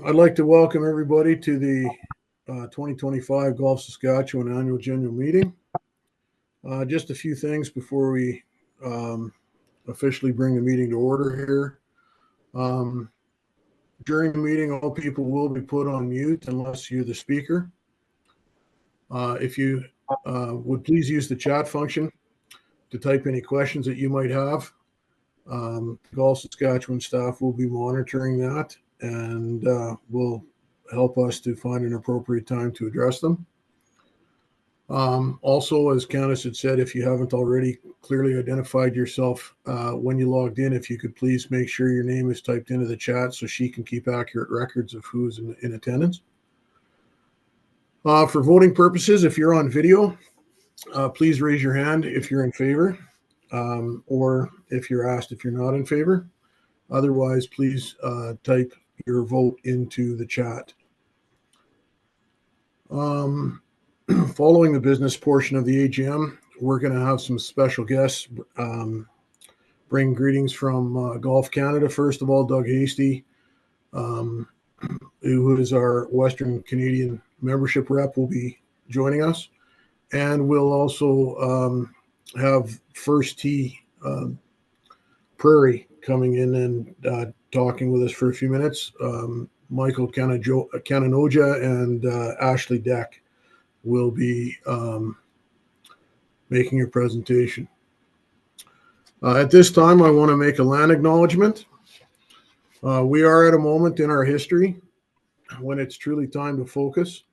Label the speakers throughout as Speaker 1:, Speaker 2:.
Speaker 1: I'd like to welcome everybody to the 2025 Golf Saskatchewan Annual General Meeting. Just a few things before we officially bring the meeting to order here. During the meeting, all people will be put on mute unless you're the speaker. If you would please use the chat function to type any questions that you might have. Golf Saskatchewan staff will be monitoring that and will help us to find an appropriate time to address them. Also, as Candace had said, if you haven't already clearly identified yourself when you logged in, if you could please make sure your name is typed into the chat so she can keep accurate records of who's in attendance. For voting purposes, if you're on video, please raise your hand if you're in favor, or if you're asked if you're not in favor. Otherwise, please type your vote into the chat. Following the business portion of the AGM, we're going to have some special guests bring greetings from Golf Canada. First of all, Doug Hasty, who is our Western Canadian membership rep, will be joining us. And we'll also have First Tee Prairie coming in and talking with us for a few minutes. Michael Kananoja and Ashley Deck will be making a presentation. At this time, I want to make a land acknowledgement. We are at a moment in our history when it's truly time to focus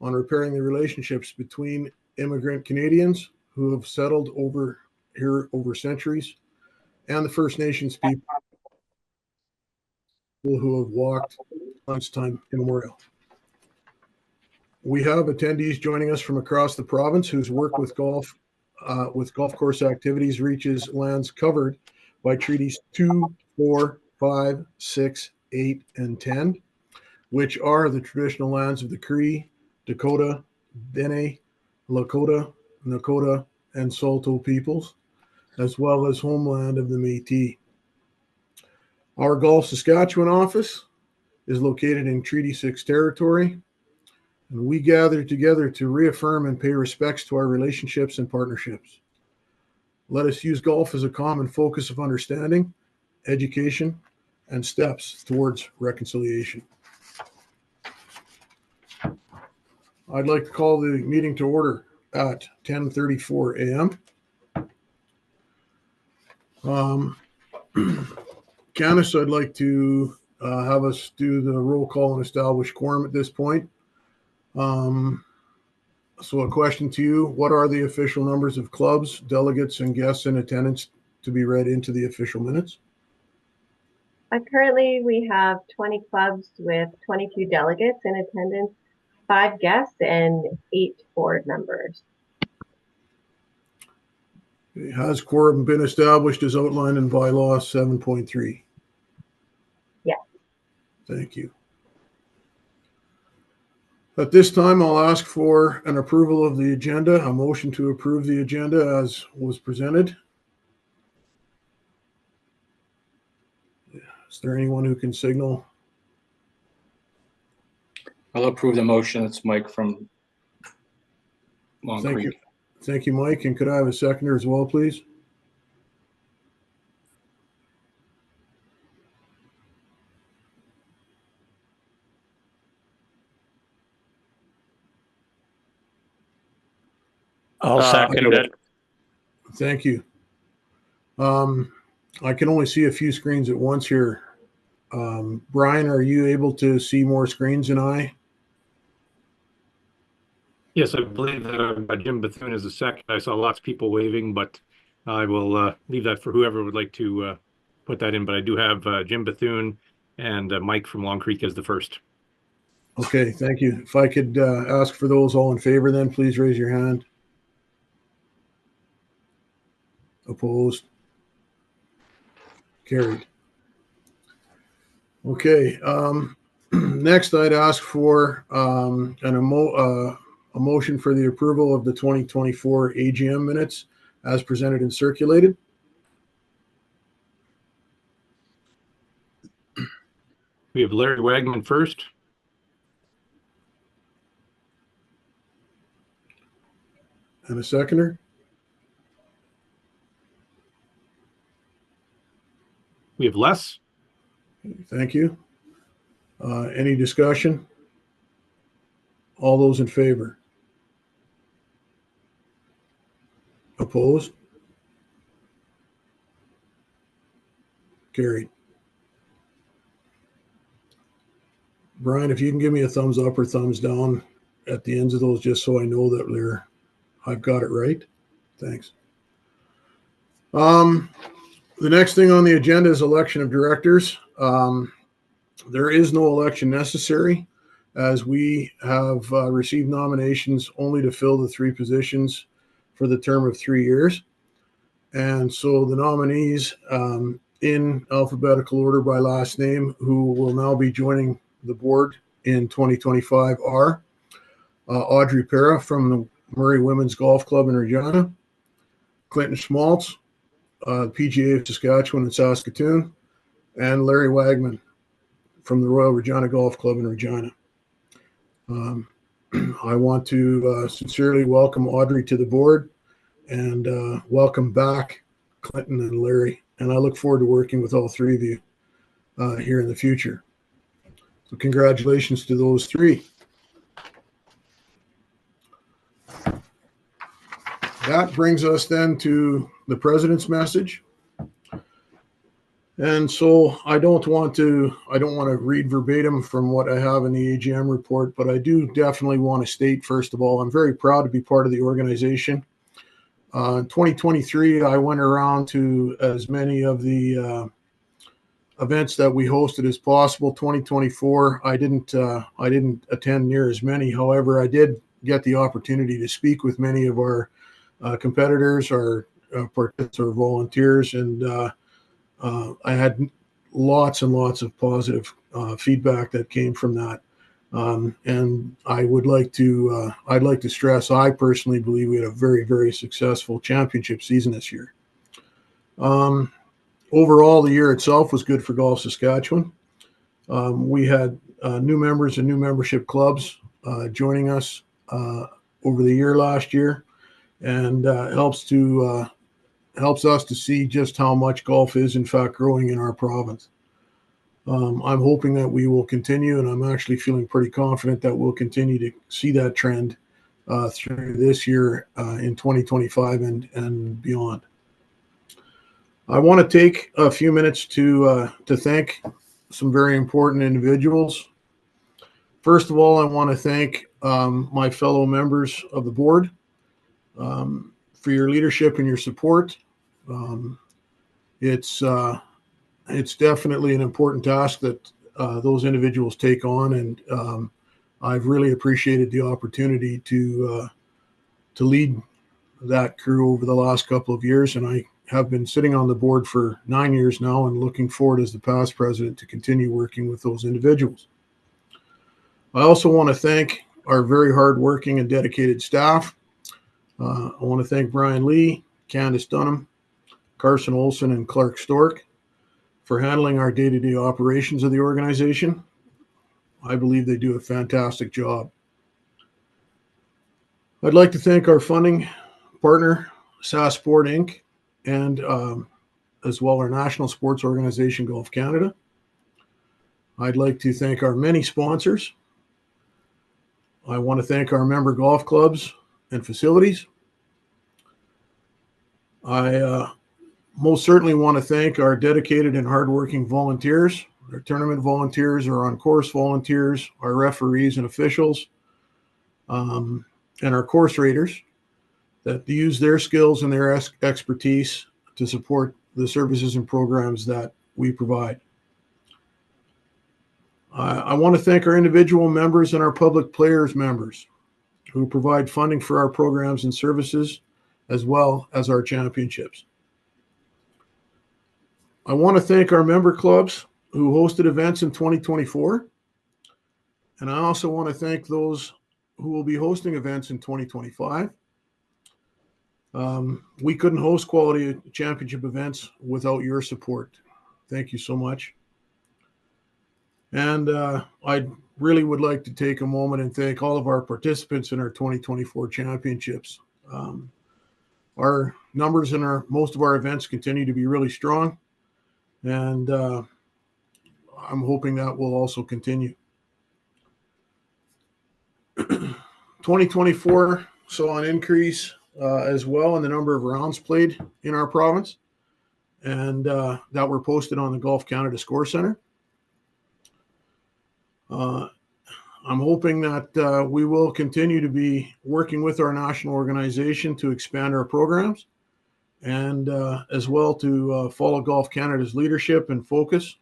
Speaker 1: on repairing the relationships between immigrant Canadians who have settled over here over centuries and the First Nations people who have walked since time immemorial. We have attendees joining us from across the province whose work with golf course activities reaches lands covered by treaties 2, 4, 5, 6, 8, and 10, which are the traditional lands of the Cree, Dakota, Dene, Lakota, Nakota, and Saulteaux peoples, as well as homeland of the Métis. Our Golf Saskatchewan office is located in Treaty 6 territory, and we gather together to reaffirm and pay respects to our relationships and partnerships. Let us use golf as a common focus of understanding, education, and steps towards reconciliation. I'd like to call the meeting to order at 10:34 a.m. Candace, I'd like to have us do the roll call and establish quorum at this point. So a question to you: what are the official numbers of clubs, delegates, and guests in attendance to be read into the official minutes?
Speaker 2: Currently, we have 20 clubs with 22 delegates in attendance, 5 guests, and 8 board members.
Speaker 1: Has quorum been established as outlined in bylaw 7.3?
Speaker 2: Yes.
Speaker 1: Thank you. At this time, I'll ask for an approval of the agenda, a motion to approve the agenda as was presented. Is there anyone who can signal?
Speaker 3: I'll approve the motion. It's Mike from Long Creek.
Speaker 1: You. Thank you, Mike. And could I have a seconder as well, please?
Speaker 4: I'll second it.
Speaker 1: Thank you. I can only see a few screens at once here. Brian, are you able to see more screens than I?
Speaker 4: Yes, I believe that Jim Bethune is a second. I saw lots of people waving, but I will leave that for whoever would like to put that in. But I do have Jim Bethune and Mike from Long Creek as the first.
Speaker 1: Okay, thank you. If I could ask for those all in favor, then please raise your hand. Opposed? Carried. Okay. Next, I'd ask for a motion for the approval of the 2024 AGM minutes as presented and circulated.
Speaker 4: We have Larry Wagman first.
Speaker 1: And a seconder?
Speaker 4: We have Les.
Speaker 1: Thank you. Any discussion? All those in favor? Opposed? Carried. Brian, if you can give me a thumbs up or thumbs down at the ends of those, just so I know that I've got it right. Thanks. The next thing on the agenda is election of directors. There is no election necessary, as we have received nominations only to fill the 3 positions for the term of 3 years. And so the nominees, in alphabetical order by last name, who will now be joining the board in 2025 are Audrey Para from the Murray Women's Golf Club in Regina, Clinton Schmaltz, PGA of Saskatchewan and Saskatoon, and Larry Wagman from the Royal Regina Golf Club in Regina. I want to sincerely welcome Audrey to the board and welcome back Clinton and Larry. And I look forward to working with all 3 of you here in the future. So congratulations to those 3. That brings us then to the president's message. And so I don't want to read verbatim from what I have in the AGM report, but I do definitely want to state, first of all, I'm very proud to be part of the organization. In 2023, I went around to as many of the events that we hosted as possible. 2024, I didn't attend near as many. However, I did get the opportunity to speak with many of our competitors, our participants, or volunteers, and I had lots and lots of positive feedback that came from that. And I'd like to stress, I personally believe we had a very, very successful championship season this year. Overall, the year itself was good for Golf Saskatchewan. We had new members and new membership clubs joining us over the year last year, and helps us to see just how much golf is in fact growing in our province. I'm hoping that we will continue, and I'm actually feeling pretty confident that we'll continue to see that trend through this year in 2025 and beyond. I want to take a few minutes to thank some very important individuals. First of all, I want to thank my fellow members of the board for your leadership and your support. It's definitely an important task that those individuals take on, and I've really appreciated the opportunity to lead that crew over the last couple of years, and I have been sitting on the board for 9 years now and looking forward as the past president to continue working with those individuals. I also want to thank our very hardworking and dedicated staff. I want to thank Brian Lee, Candace Dunham, Carson Olson, and Clark Stork for handling our day-to-day operations of the organization. I believe they do a fantastic job. I'd like to thank our funding partner, SAS Sport Inc., and as well our national sports organization, Golf Canada. I'd like to thank our many sponsors. I want to thank our member golf clubs and facilities. I most certainly want to thank our dedicated and hardworking volunteers, our tournament volunteers, our on-course volunteers, our referees and officials, and our course raters that use their skills and their expertise to support the services and programs that we provide. I want to thank our individual members and our public players members who provide funding for our programs and services, as well as our championships. I want to thank our member clubs who hosted events in 2024. And I also want to thank those who will be hosting events in 2025. We couldn't host quality championship events without your support. Thank you so much. And I really would like to take a moment and thank all of our participants in our 2024 championships. Our numbers in most of our events continue to be really strong, and I'm hoping that will also continue. 2024 saw an increase as well in the number of rounds played in our province, and that were posted on the Golf Canada Score Center. I'm hoping that we will continue to be working with our national organization to expand our programs, and as well to follow Golf Canada's leadership and focus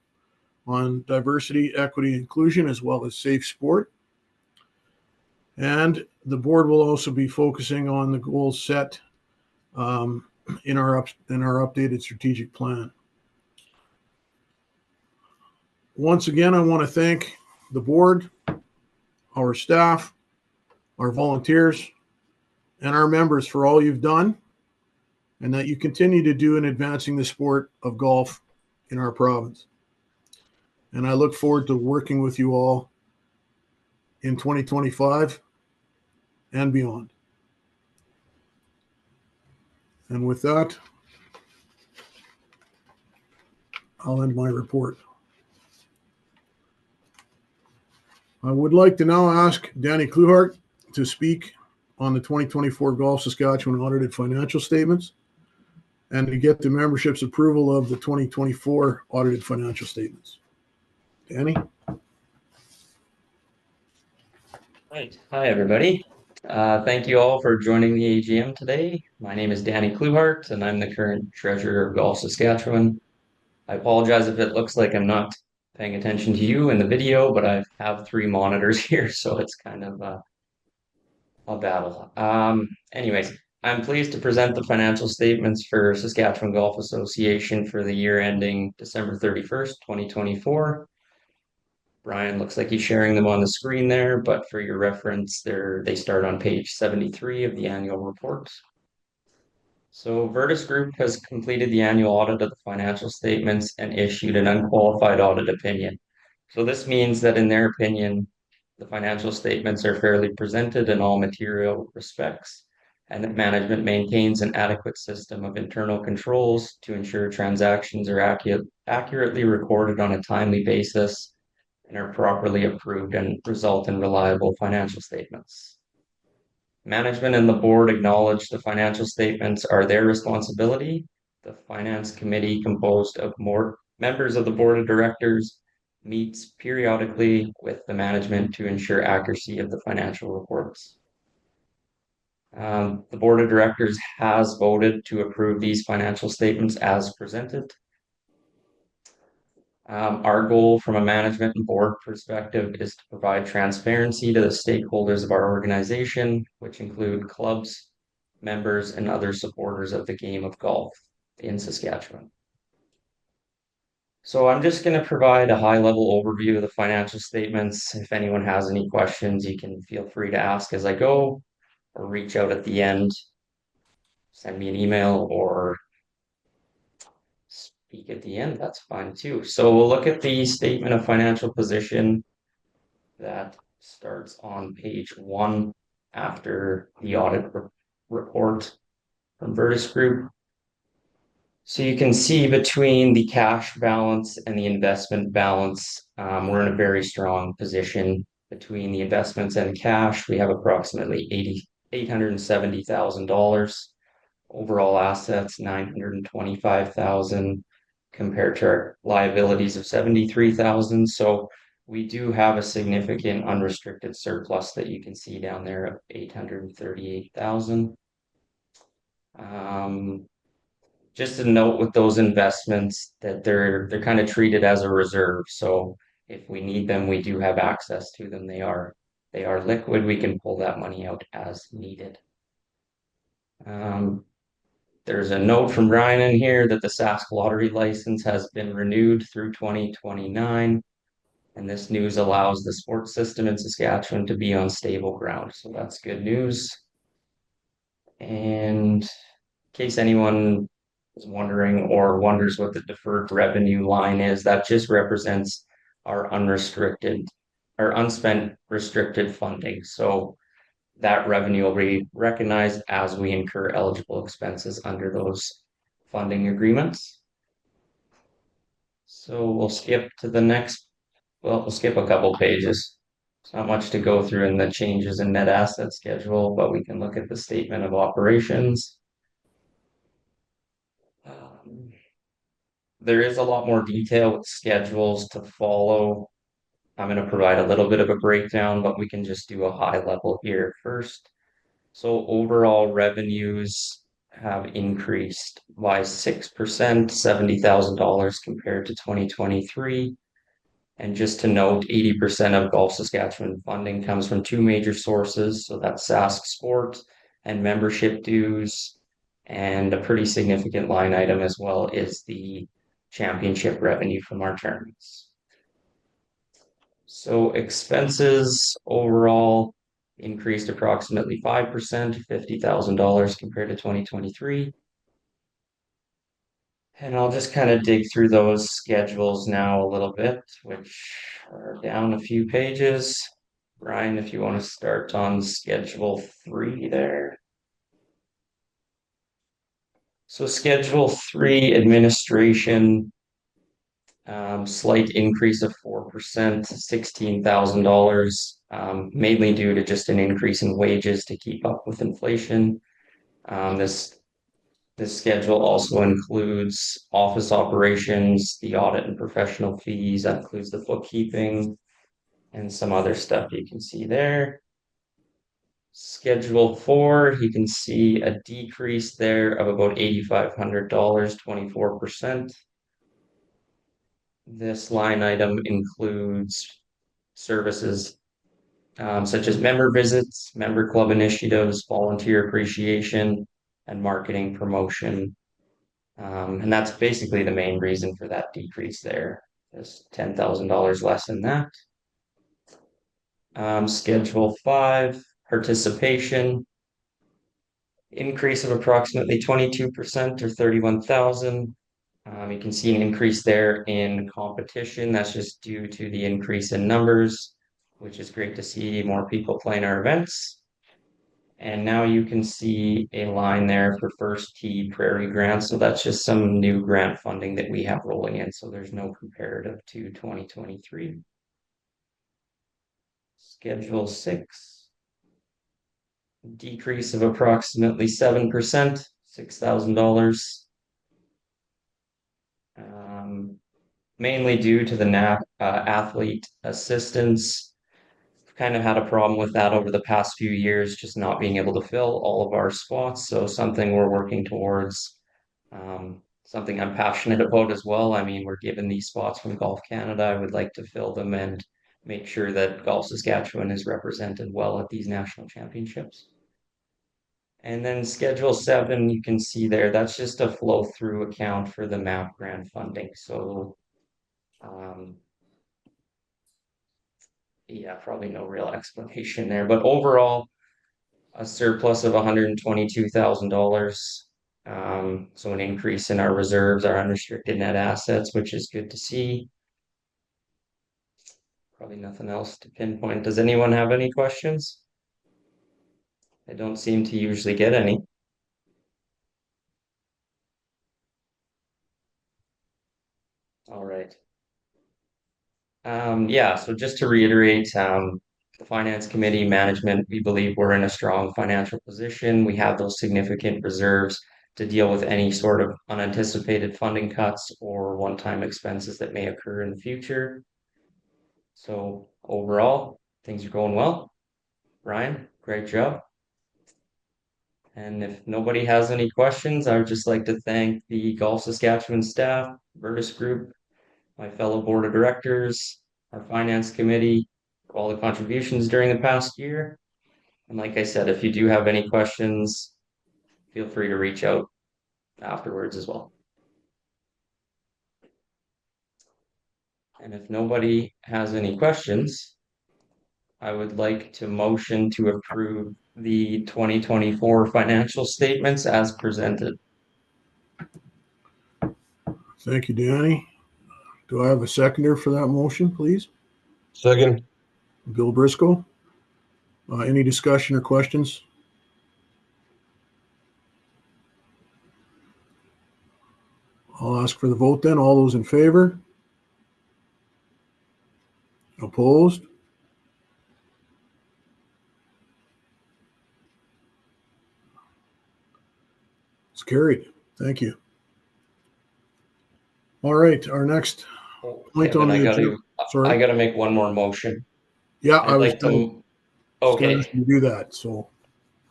Speaker 1: on diversity, equity, inclusion, as well as safe sport. And the board will also be focusing on the goals set in our updated strategic plan. Once again, I want to thank the board, our staff, our volunteers, and our members for all you've done and that you continue to do in advancing the sport of golf in our province. And I look forward to working with you all in 2025 and beyond. And with that, I'll end my report. I would like to now ask Danny Kluhart to speak on the 2024 Golf Saskatchewan audited financial statements and to get the membership's approval of the 2024 audited financial statements. Danny?
Speaker 5: Right. Hi, everybody. Thank you all for joining the AGM today. My name is Danny Kluhart, and I'm the current treasurer of Golf Saskatchewan. I apologize if it looks like I'm not paying attention to you in the video, but I have 3 monitors here, so it's kind of a battle. Anyways, I'm pleased to present the financial statements for Saskatchewan Golf Association for the year ending December 31st, 2024. Brian looks like he's sharing them on the screen there, but for your reference, they start on page 73 of the annual report. So Virtus Group has completed the annual audit of the financial statements and issued an unqualified audit opinion. So this means that in their opinion, the financial statements are fairly presented in all material respects, and that management maintains an adequate system of internal controls to ensure transactions are accurately recorded on a timely basis and are properly approved and result in reliable financial statements. Management and the board acknowledge the financial statements are their responsibility. The finance committee, composed of more members of the board of directors, meets periodically with the management to ensure accuracy of the financial reports. The board of directors has voted to approve these financial statements as presented. Our goal from a management and board perspective is to provide transparency to the stakeholders of our organization, which include clubs, members, and other supporters of the game of golf in Saskatchewan. So I'm just going to provide a high-level overview of the financial statements. If anyone has any questions, you can feel free to ask as I go, or reach out at the end, send me an email, or speak at the end, that's fine too. So we'll look at the statement of financial position that starts on page 1 after the audit report from Virtus Group. So you can see between the cash balance and the investment balance, we're in a very strong position. Between the investments and cash, we have approximately $870,000. Overall assets, $925,000, compared to our liabilities of $73,000. So we do have a significant unrestricted surplus that you can see down there of $838,000. Just a note with those investments that they're kind of treated as a reserve. So if we need them, we do have access to them. They are liquid. We can pull that money out as needed. There's a note from Brian in here that the Sask lottery license has been renewed through 2029. And this news allows the sports system in Saskatchewan to be on stable ground. So that's good news. And in case anyone is wondering or wonders what the deferred revenue line is, that just represents our unspent restricted funding. So that revenue will be recognized as we incur eligible expenses under those funding agreements. So we'll skip to the next, well, we'll skip a couple pages. It's not much to go through in the changes in net asset schedule, but we can look at the statement of operations. There is a lot more detail with schedules to follow. I'm going to provide a little bit of a breakdown, but we can just do a high level here first. So overall revenues have increased by 6%, $70,000 compared to 2023. And just to note, 80% of Golf Saskatchewan funding comes from two major sources. So that's Sask Sport and membership dues. And a pretty significant line item as well is the championship revenue from our tournaments. So expenses overall increased approximately 5%, $50,000 compared to 2023. And I'll just kind of dig through those schedules now a little bit, which are down a few pages. Brian, if you want to start on Schedule 3 there. So Schedule 3, administration, slight increase of 4%, $16,000, mainly due to just an increase in wages to keep up with inflation. This schedule also includes office operations, the audit and professional fees. That includes the bookkeeping and some other stuff you can see there. Schedule 4, you can see a decrease there of about $8,500, 24%. This line item includes services such as member visits, member club initiatives, volunteer appreciation, and marketing promotion. And that's basically the main reason for that decrease there. There's $10,000 less than that. Schedule 5, participation, increase of approximately 22% or 31,000. You can see an increase there in competition. That's just due to the increase in numbers, which is great to see more people playing our events. And now you can see a line there for First Tee Prairie grants. So that's just some new grant funding that we have rolling in. So there's no comparative to 2023. Schedule 6, decrease of approximately 7%, $6,000. Mainly due to the athlete assistance. We've kind of had a problem with that over the past few years, just not being able to fill all of our spots. So something we're working towards, something I'm passionate about as well. I mean, we're given these spots from Golf Canada. I would like to fill them and make sure that Golf Saskatchewan is represented well at these national championships. And then Schedule 7, you can see there, that's just a flow through account for the MAP grant funding. So yeah, probably no real explanation there, but overall, a surplus of $122,000. So an increase in our reserves, our unrestricted net assets, which is good to see. Probably nothing else to pinpoint. Does anyone have any questions? I don't seem to usually get any. All right. Yeah, so just to reiterate, the Finance Committee management, we believe we're in a strong financial position. We have those significant reserves to deal with any sort of unanticipated funding cuts or one-time expenses that may occur in the future. So overall, things are going well. Ryan, great job. And if nobody has any questions, I would just like to thank the Golf Saskatchewan staff, Virtus Group, my fellow board of directors, our finance committee, for all the contributions during the past year. And like I said, if you do have any questions, feel free to reach out afterwards as well. And if nobody has any questions, I would like to motion to approve the 2024 financial statements as presented.
Speaker 1: Thank you, Danny. Do I have a seconder for that motion, please?
Speaker 6: Second.
Speaker 1: Bill Briscoe. Any discussion or questions? I'll ask for the vote then. All those in favor? Opposed? It's carried. Thank you. All right, our next point
Speaker 5: Kevin,
Speaker 1: on
Speaker 5: I
Speaker 1: the
Speaker 5: gotta,
Speaker 1: agenda. Sorry.
Speaker 5: I gotta make one more motion.
Speaker 1: Yeah,
Speaker 5: I'd
Speaker 1: I was
Speaker 5: like to, okay,
Speaker 1: going to do that. So,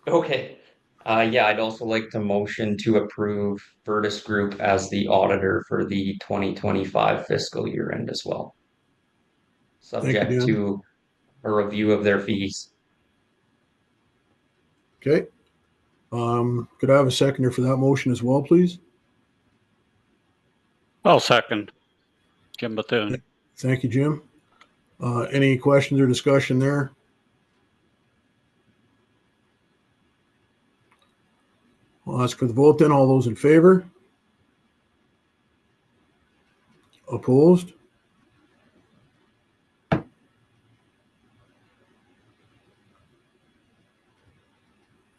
Speaker 5: okay. Yeah, I'd also like to motion to approve Vertus Group as the auditor for the 2025 fiscal year end as well.
Speaker 1: thank you,
Speaker 5: Subject
Speaker 1: Dan.
Speaker 5: to a review of their fees.
Speaker 1: Okay. Could I have a seconder for that motion as well, please?
Speaker 6: I'll second. Jim Bethune.
Speaker 1: Thank you, Jim. Any questions or discussion there? I'll ask for the vote then. All those in favor? Opposed?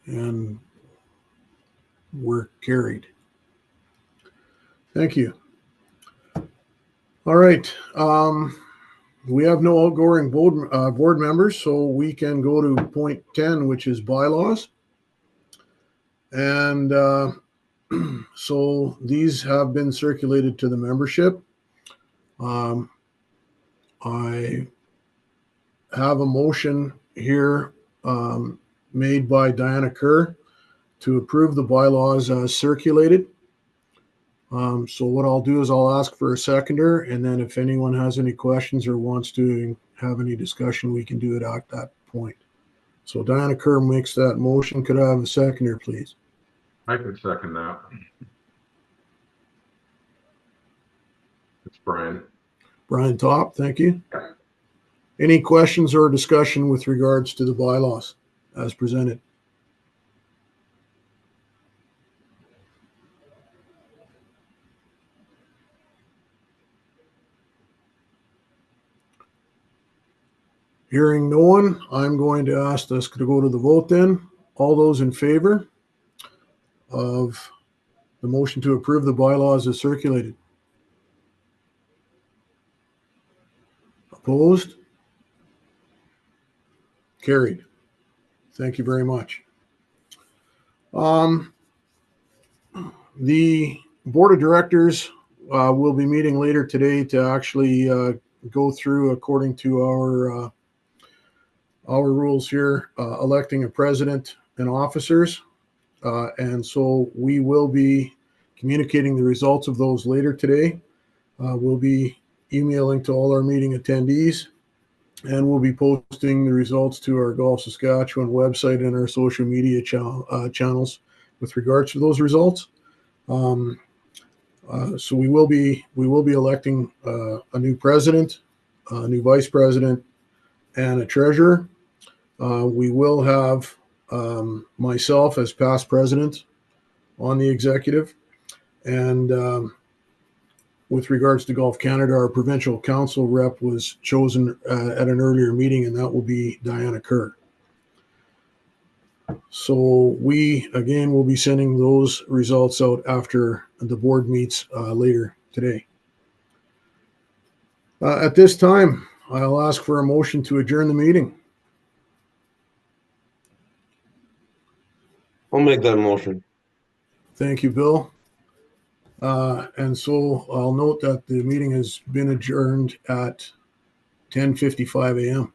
Speaker 1: And we're carried. Thank you. All right. We have no outgoing board members, so we can go to point 10, which is bylaws. And so these have been circulated to the membership. I have a motion here made by Diana Kerr to approve the bylaws as circulated. So what I'll do is I'll ask for a seconder, and then if anyone has any questions or wants to have any discussion, we can do it at that point. So Diana Kerr makes that motion. Could I have a seconder, please?
Speaker 7: I can second that. It's Brian.
Speaker 1: Brian Top, thank you. Any questions or discussion with regards to the bylaws as presented? Hearing no one, I'm going to ask us to go to the vote then. All those in favor of the motion to approve the bylaws as circulated? Opposed? Carried. Thank you very much. The board of directors will be meeting later today to actually go through, according to our rules here, electing a president and officers. And so we will be communicating the results of those later today. We'll be emailing to all our meeting attendees, and we'll be posting the results to our Golf Saskatchewan website and our social media channels with regards to those results. So we will be electing a new president, a new vice president, and a treasurer. We will have myself as past president on the executive, and with regards to Golf Canada, our provincial council rep was chosen at an earlier meeting, and that will be Diana Kerr. So we, again, will be sending those results out after the board meets later today. At this time, I'll ask for a motion to adjourn the meeting.
Speaker 8: I'll make that motion.
Speaker 1: Thank you, Bill. And so I'll note that the meeting has been adjourned at 10:55 a.m.